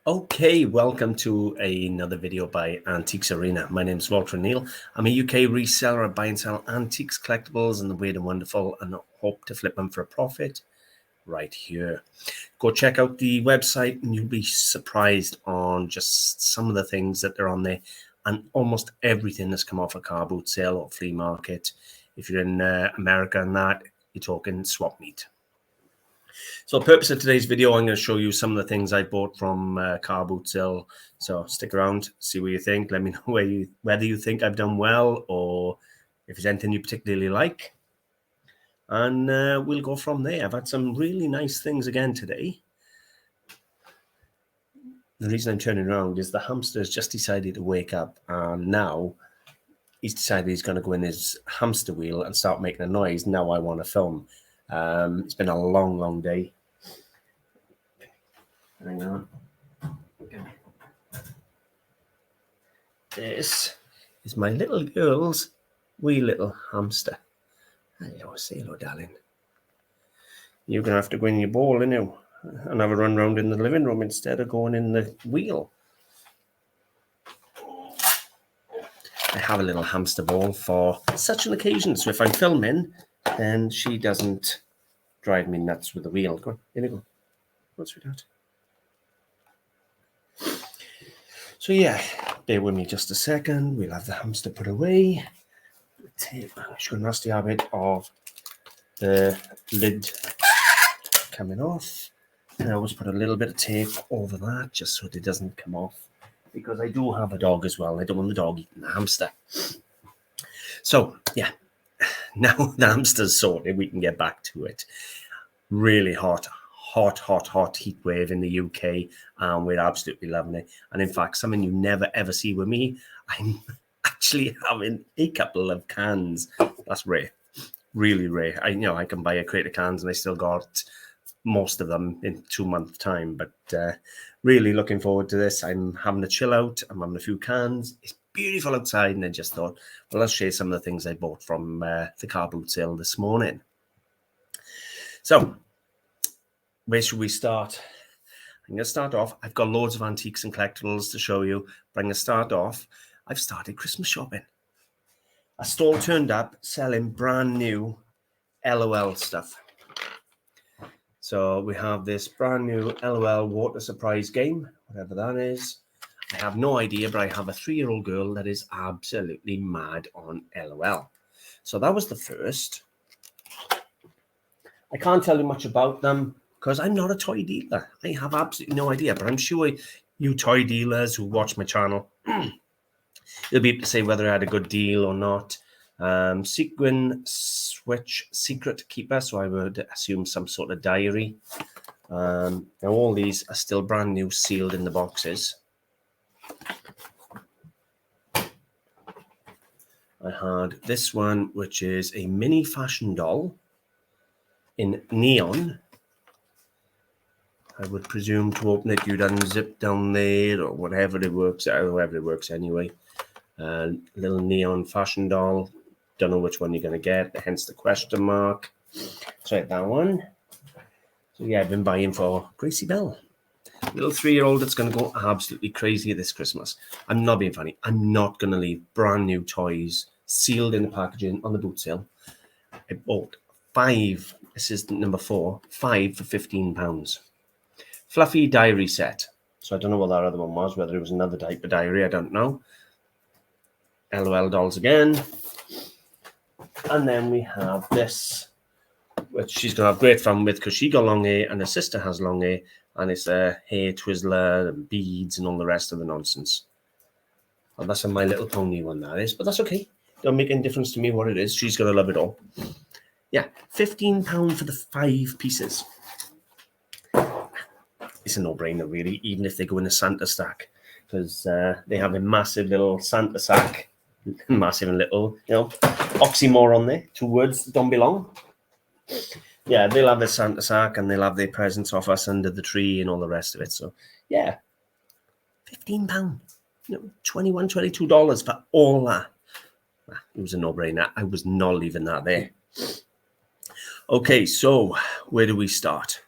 Okay, welcome to another video by AntiquesArena. My name is Walter Neal. I'm a UK reseller. I buy and sell antiques, collectibles, and the weird and wonderful, and hope to flip them for a profit right here. Go check out the website, and you'll be surprised on just some of the things that are on there, and almost everything has come off a car boot sale or flea market. If you're in America and that, you're talking swap meet. So the purpose of today's video, I'm going to show you some of the things I bought from car boot sale. So stick around, see what you think. Let me know whether you think I've done well or if there's anything you particularly like. And we'll go from there. I've had some really nice things again today. The reason I'm turning around is the hamster's just decided to wake up, and now he's decided he's going to go in his hamster wheel and start making a noise. Now I want to film. It's been a long day. Hang on. This is my little girl's wee little hamster. Hello, say hello, darling. You're going to have to go in your ball, innit? And have a run round in the living room instead of going in the wheel. I have a little hamster ball for such an occasion. So if I'm filming, then she doesn't drive me nuts with the wheel. Go on, in you go. What's with that? So yeah, bear with me just a second. We'll have the hamster put away. She's got a nasty habit of the lid coming off. And I always put a little bit of tape over that just so it doesn't come off. Because I do have a dog as well. I don't want the dog eating the hamster. So yeah, now the hamster's sorted, we can get back to it. Really hot heat wave in the UK, and we're absolutely loving it. And in fact, something you never ever see with me, I'm actually having a couple of cans. That's rare, really rare. I can buy a crate of cans, and I still got most of them in 2 months' time. But really looking forward to this. I'm having a chill out. I'm having a few cans. It's beautiful outside, and I just thought, well, let's share some of the things I bought from the car boot sale this morning. So where should we start? I'm going to start off. I've got loads of antiques and collectibles to show you, but I'm going to start off. I've started Christmas shopping. A stall turned up selling brand new LOL stuff. So we have this brand new LOL water surprise game, whatever that is. I have no idea, but I have a 3-year-old girl that is absolutely mad on LOL. So that was the first. I can't tell you much about them because I'm not a toy dealer. I have absolutely no idea, but I'm sure you toy dealers who watch my channel, you'll be able to say whether I had a good deal or not. Sequin switch secret keeper, so I would assume some sort of diary. Now all these are still brand new, sealed in the boxes. I had this one, which is a mini fashion doll in neon. I would presume to open it, you'd unzip down there or whatever it works, however it works anyway. Little neon fashion doll. Don't know which one you're going to get, hence the question mark. Try that one. So yeah, I've been buying for Gracie Bell. Little 3-year-old that's going to go absolutely crazy this Christmas. I'm not being funny. I'm not going to leave brand new toys sealed in the packaging on the boot sale. I bought 5. This is number 4. 5 for £15. Fluffy diary set. So I don't know what that other one was, whether it was another type of diary, I don't know. LOL dolls again. And then we have this, which she's going to have great fun with because she got long hair and her sister has long hair, and it's a hair twizzler and beads and all the rest of the nonsense. Well, that's a My Little Pony one, that is, but that's okay. Don't make any difference to me what it is. She's going to love it all. Yeah, £15 for the 5 pieces. It's a no-brainer, really, even if they go in a Santa stack, because they have a massive little Santa sack. Massive and little, oxymoron there. 2 words that don't belong. Yeah, they'll have their Santa sack and they'll have their presents off us under the tree and all the rest of it. So, yeah, £15. $21, $22 for all that. It was a no-brainer. I was not leaving that there. Okay, so where do we start?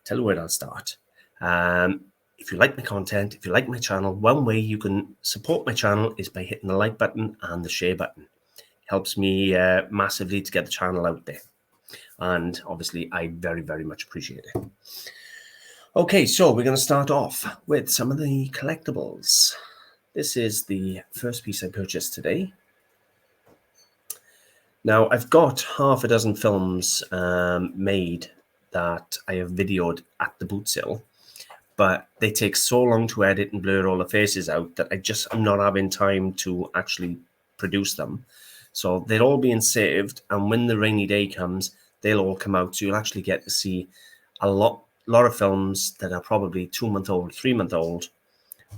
Tell you where I'll start. if you like my content, if you like my channel, one way you can support my channel is by hitting the like button and the share button. It helps me massively to get the channel out there. And obviously, I very, very much appreciate it. Okay, so we're going to start off with some of the collectibles. This is the first piece I purchased today. Now, I've got half a dozen films made that I have videoed at the boot sale, but they take so long to edit and blur all the faces out that I'm not having time to actually produce them. So they're all being saved, and when the rainy day comes, they'll all come out. So you'll actually get to see a lot of films that are probably 2-month-old, 3-month-old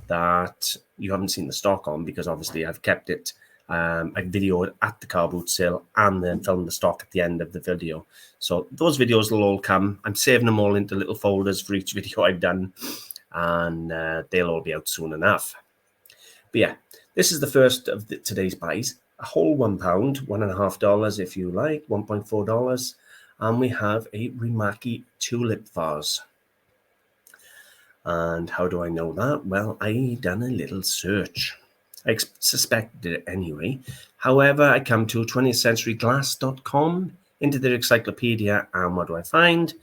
that you haven't seen the stock on, because obviously I've kept it. I videoed at the car boot sale and then filmed the stock at the end of the video. So those videos will all come. I'm saving them all into little folders for each video I've done, and they'll all be out soon enough. But yeah, this is the first of today's buys. A whole £1, $1.50 if you like, $1.4. And we have a Rimaki tulip vase. And how do I know that? Well, I done a little search. I suspected it anyway. However, I come to 20thcenturyglass.com into their encyclopedia, and what do I find?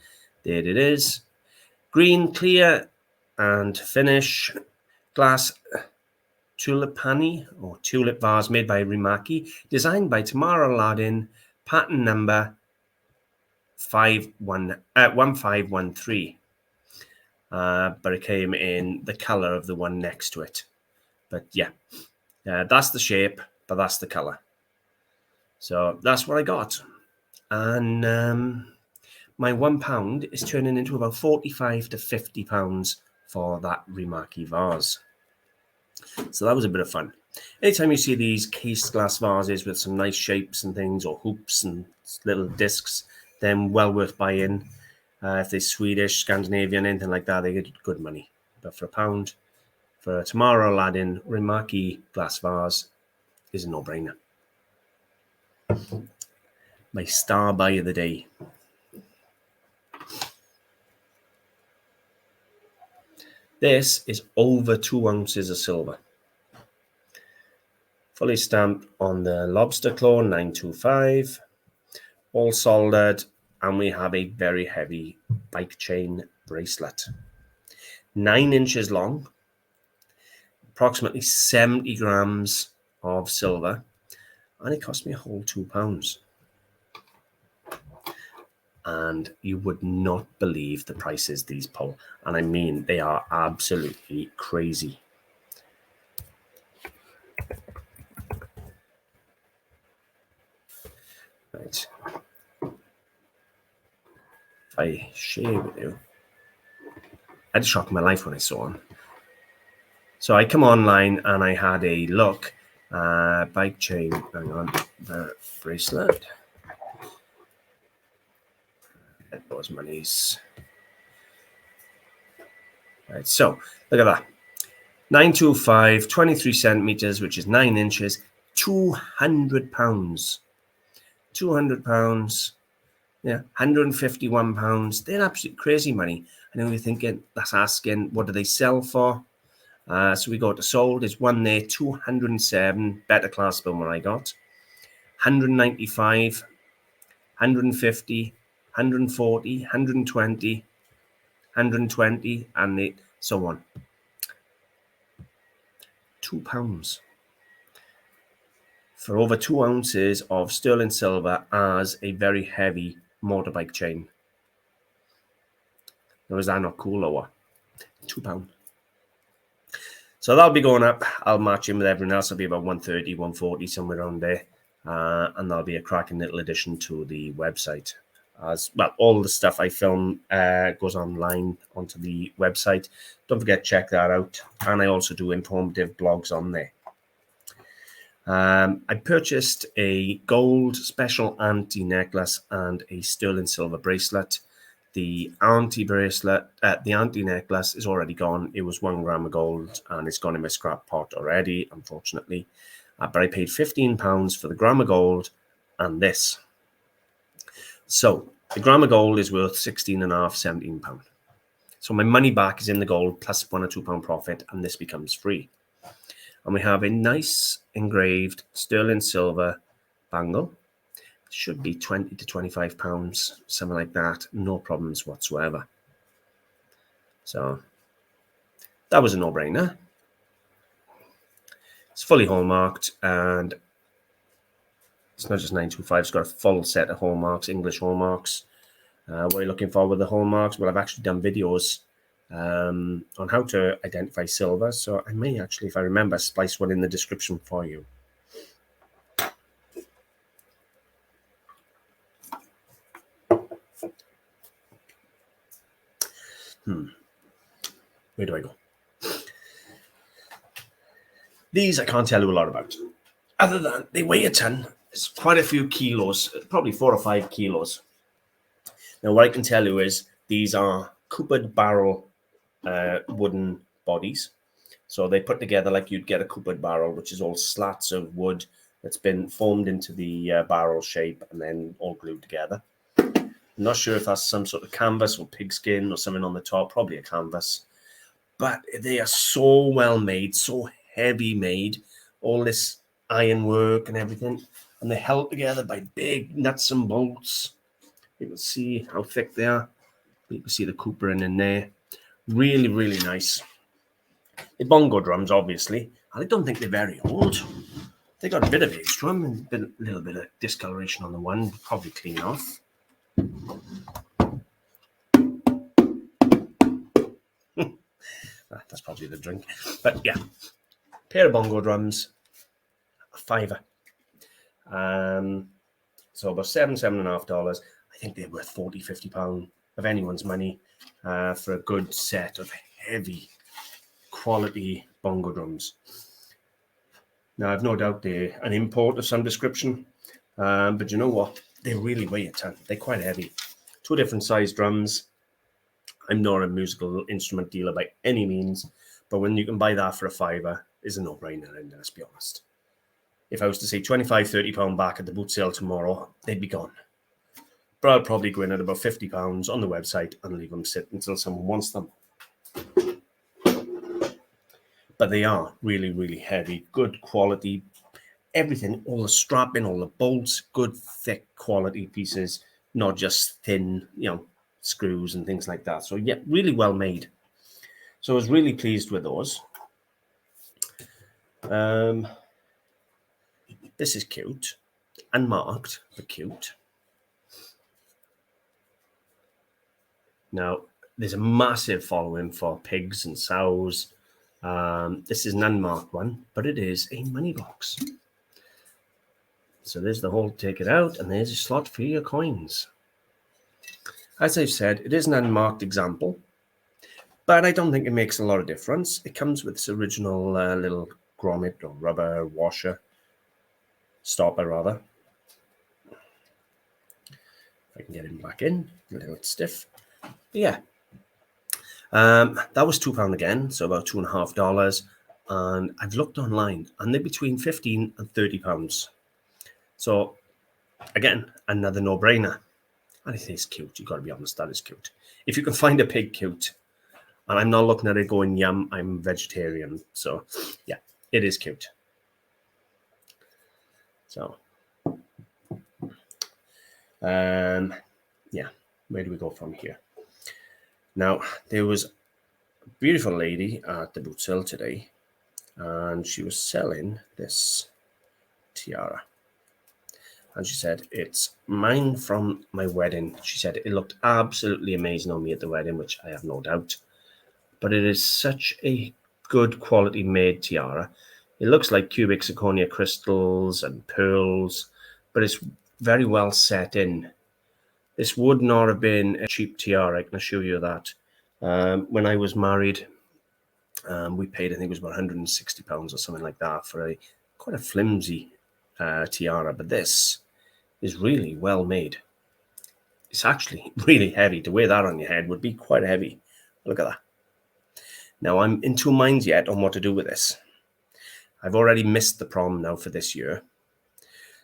There it is. Green, clear, and finish glass tulipani or tulip vase made by Rimaki, designed by Tamara Lardin, pattern number 1513. But it came in the color of the one next to it. But yeah, that's the shape, but that's the color. So that's what I got. And my £1 is turning into about £45 to £50 for that Rimaki vase. So that was a bit of fun. Anytime you see these cased glass vases with some nice shapes and things, or hoops and little discs, then well worth buying. If they're Swedish, Scandinavian, anything like that, they get good money. But for £1, for Tamara Lardin Rimaki glass vase is a no-brainer. My star buy of the day. This is over 2 ounces of silver. Fully stamped on the lobster claw 925. All soldered, and we have a very heavy bike chain bracelet. 9 inches long, approximately 70 grams of silver, and it cost me a whole £2. And you would not believe the prices these pull. And I mean, they are absolutely crazy. Right. If I share with you, I had a shock of my life when I saw them. So I come online and I had a look. Bike chain, hang on, the bracelet. Get those monies. Right, so look at that. 925, 23 centimeters, which is 9 inches, £200. £200. Yeah, £151. They're absolutely crazy money. I know you're thinking, that's asking, what do they sell for? So we go to sold. There's one there, 207, better class than what I got. 195, 150, 140, 120, 120, and so on. £2 for over 2 ounces of sterling silver as a very heavy motorbike chain. Now, is that not cool or what? £2. So that'll be going up. I'll match in with everyone else. It'll be about 130, 140, somewhere around there. And that'll be a cracking little addition to the website. As well, all the stuff I film goes online onto the website. Don't forget to check that out. And I also do informative blogs on there. I purchased a gold special auntie necklace and a sterling silver bracelet. The auntie bracelet, the auntie necklace is already gone. It was 1 gram of gold and it's gone in my scrap pot already, unfortunately. But I paid £15 for the gram of gold and this. So the gram of gold is worth £16.5, £17. So my money back is in the gold plus £1 or £2 profit, and this becomes free. And we have a nice engraved sterling silver bangle. Should be 20 to 25 pounds, something like that. No problems whatsoever. So that was a no-brainer. It's fully hallmarked, and it's not just 925. It's got a full set of hallmarks, English hallmarks. What are you looking for with the hallmarks? Well, I've actually done videos on how to identify silver. So I may actually, if I remember, splice one in the description for you. Where do I go? These I can't tell you a lot about. Other than they weigh a ton. It's quite a few kilos, probably 4 or 5 kilos. Now, what I can tell you is these are coopered barrel wooden bodies. So they put together like you'd get a coopered barrel, which is all slats of wood that's been formed into the barrel shape and then all glued together. I'm not sure if that's some sort of canvas or pigskin or something on the top, probably a canvas. But they are so well made, so heavy made, all this ironwork and everything. And they're held together by big nuts and bolts. You can see how thick they are. You can see the coopering in there. Really, really nice. The bongo drums, obviously. I don't think they're very old. They got a bit of age to them and a little bit of discoloration on the one. Probably clean off. That's probably the drink. But yeah, pair of bongo drums, a £5. So about $7.5. I think they're worth £40, £50 of anyone's money for a good set of heavy quality bongo drums. Now, I've no doubt they're an import of some description, but you know what? They really weigh a ton. They're quite heavy. 2 different size drums. I'm not a musical instrument dealer by any means, but when you can buy that for a £5, is a no-brainer, and let's be honest. If I was to say £25, £30 back at the boot sale tomorrow, they'd be gone. But I'll probably go in at about £50 on the website and leave them sit until someone wants them. But they are really, really heavy, good quality, everything, all the strapping, all the bolts, good, thick quality pieces, not just thin, screws and things like that. So yeah, really well made. So I was really pleased with those. This is cute, unmarked, but cute. Now, there's a massive following for pigs and sows. This is an unmarked one, but it is a money box. So there's the hole to take it out, and there's a slot for your coins. As I've said, it is an unmarked example, but I don't think it makes a lot of difference. It comes with this original little grommet or rubber washer, stopper rather. If I can get him back in, a little stiff. But yeah, that was £2 again, so about $2.50. And I've looked online, and they're between £15 and £30. So again, another no-brainer. And it is cute. You've got to be honest, that is cute. If you can find a pig cute, and I'm not looking at it going, yum, I'm vegetarian. So yeah, it is cute. So, yeah, where do we go from here? Now, there was a beautiful lady at the boot sale today, and she was selling this tiara. And she said, it's mine from my wedding. She said it looked absolutely amazing on me at the wedding, which I have no doubt. But it is such a good quality made tiara. It looks like cubic zirconia crystals and pearls, but it's very well set in. This would not have been a cheap tiara, I can assure you that. When I was married, we paid, I think it was about £160 or something like that for quite a flimsy tiara. But this is really well made. It's actually really heavy. To wear that on your head would be quite heavy. Look at that. Now, I'm in 2 minds yet on what to do with this. I've already missed the prom now for this year.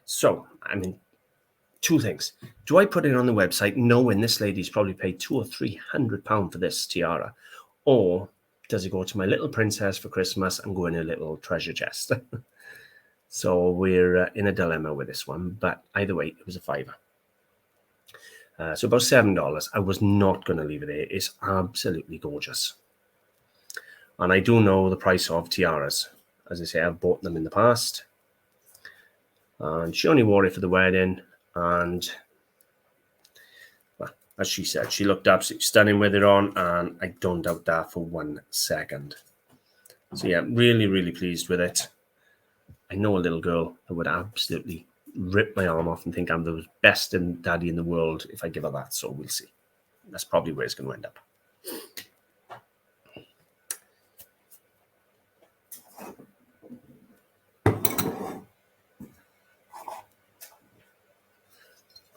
So, I mean, two things. Do I put it on the website knowing this lady's probably paid £200 or £300 for this tiara? Or does it go to my little princess for Christmas and go in a little treasure chest? So we're in a dilemma with this one. But either way, it was a £5. So about $7. I was not going to leave it there. It's absolutely gorgeous. And I do know the price of tiaras. As I say, I've bought them in the past. And she only wore it for the wedding. And well, as she said, she looked absolutely stunning with it on. And I don't doubt that for 1 second. So yeah, really, really pleased with it. I know a little girl that would absolutely rip my arm off and think I'm the best daddy in the world if I give her that. So we'll see. That's probably where it's going to end up.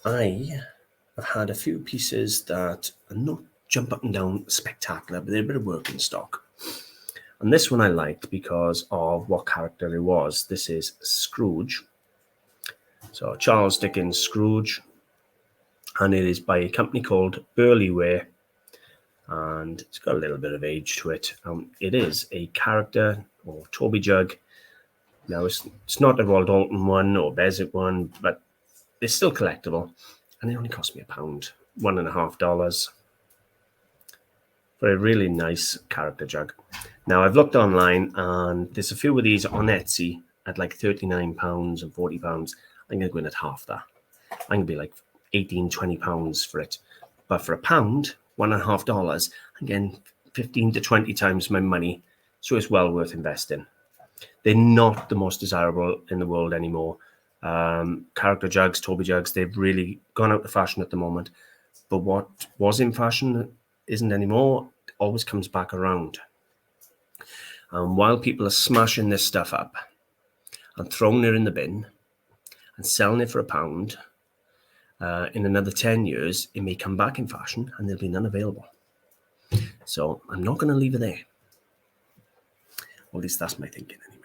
I have had a few pieces that are not jump up and down spectacular, but they're a bit of work in stock. And this one I liked because of what character it was. This is Scrooge. So Charles Dickens' Scrooge. And it is by a company called Burleyware. And it's got a little bit of age to it. It is a character or Toby Jug. Now, it's not a Royal Dalton one or Beswick one, but it's still collectible. And it only cost me £1, $1.50 for a really nice character jug. Now, I've looked online and there's a few of these on Etsy at like £39 and £40. I'm going to go in at half that. I'm going to be like £18, £20 for it. But for £1, $1.50, I'm getting 15 to 20 times my money. So it's well worth investing. They're not the most desirable in the world anymore. Character jugs, Toby jugs, they've really gone out of fashion at the moment. But what was in fashion isn't anymore. It always comes back around. And while people are smashing this stuff up and throwing it in the bin and selling it for £1, in another 10 years, it may come back in fashion and there'll be none available. So I'm not going to leave it there. Or at least that's my thinking anyway.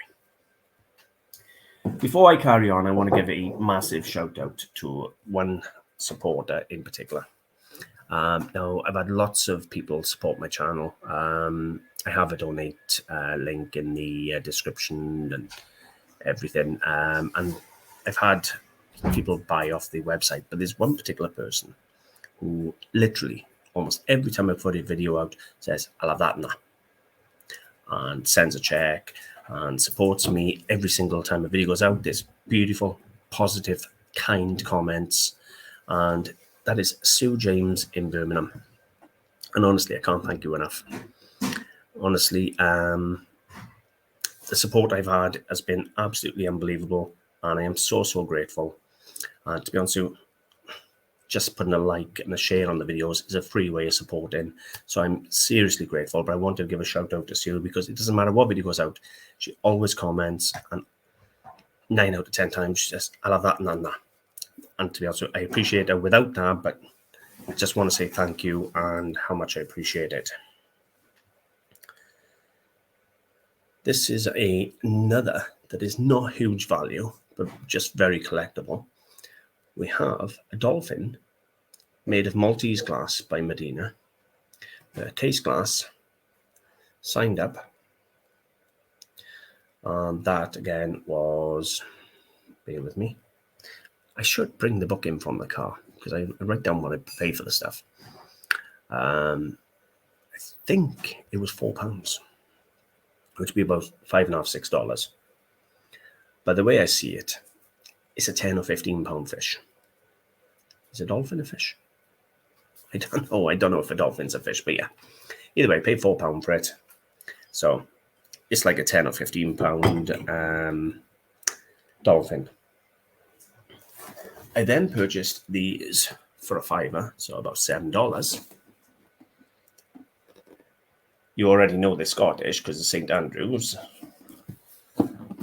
Before I carry on, I want to give a massive shout out to one supporter in particular. Now, I've had lots of people support my channel. I have a donate link in the description and everything. And I've had people buy off the website, but there's one particular person who literally almost every time I put a video out says, I'll have that and that, and sends a check and supports me every single time a video goes out. There's beautiful, positive, kind comments, and that is Sue James in Birmingham. And honestly, I can't thank you enough. Honestly, the support I've had has been absolutely unbelievable, and I am so, so grateful. To be honest with you, just putting a like and a share on the videos is a free way of supporting. So I'm seriously grateful, but I want to give a shout out to Sue because it doesn't matter what video goes out. She always comments, and 9 out of 10 times she says, I'll have that and that. And to be honest with you, I appreciate her without that, but I just want to say thank you and how much I appreciate it. This is another that is not huge value, but just very collectible. We have a dolphin made of Maltese glass by Medina. Case glass, signed up. And that again was, bear with me. I should bring the book in from the car because I write down what I pay for the stuff. I think it was £4, which would be about $5.50, $6. But the way I see it, it's a £10 or £15 fish. Is a dolphin a fish? I don't know. I don't know if a dolphin's a fish, but yeah. Either way, I paid £4 for it. So it's like a £10 or £15 dolphin. I then purchased these for a £5, so about $7. You already know they're Scottish because it's St. Andrews,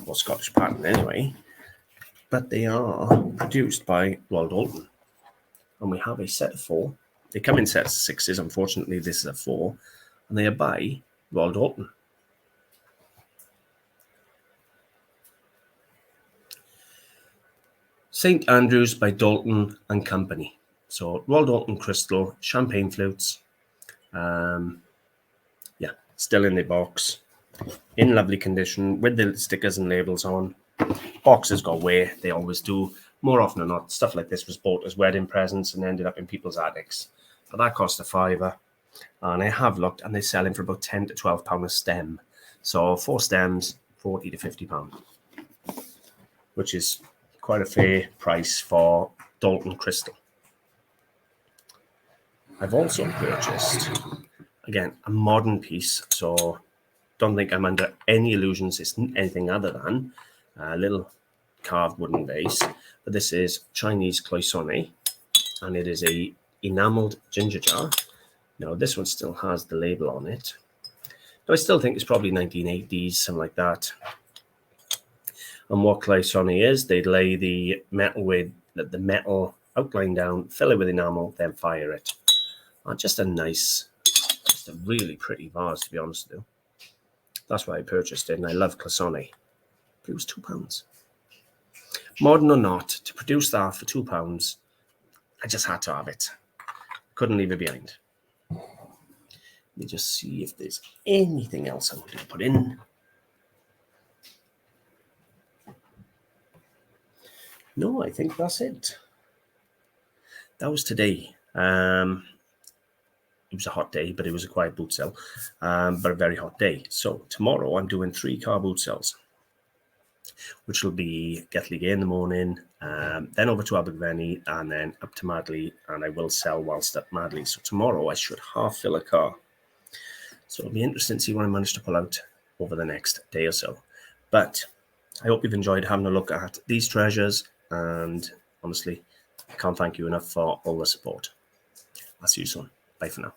or Scottish pattern anyway. But they are produced by Royal Dalton. And we have a set of 4. They come in sets of 6s. Unfortunately, this is a 4. And they are by Royal Dalton. St. Andrews by Dolphin and Company. So Royal Dolphin crystal, champagne flutes. Yeah, still in the box, in lovely condition with the stickers and labels on. Boxes go away, they always do. More often than not, stuff like this was bought as wedding presents and ended up in people's attics. But that cost £5, and I have looked, and they're selling for about £10 to £12 a stem. So 4 stems, £40 to £50, which is quite a fair price for Dolphin crystal. I've also purchased, again, a modern piece, so don't think I'm under any illusions it's anything other than a little carved wooden base. But this is Chinese Cloisonne, and it is a enameled ginger jar. Now this one still has the label on it. Now, I still think it's probably 1980s, something like that. And what Cloisonne is, they lay the metal with the metal outline down, fill it with enamel, then fire it. Just a really pretty vase, to be honest with you. That's why I purchased it, and I love Cloisonne. But it was £2. Modern or not, to produce that for £2, I just had to have it. Couldn't leave it behind. Let me just see if there's anything else I want to put in. No, I think that's it. That was today. It was a hot day, but it was a quiet boot sale, but a very hot day. So tomorrow I'm doing 3 car boot sales, which will be Gatlinburg in the morning, then over to Abergavenny, and then up to Madley, and I will sell whilst at Madley. So tomorrow I should half fill a car. So it'll be interesting to see what I manage to pull out over the next day or so. But I hope you've enjoyed having a look at these treasures, and honestly, I can't thank you enough for all the support. I'll see you soon. Bye for now.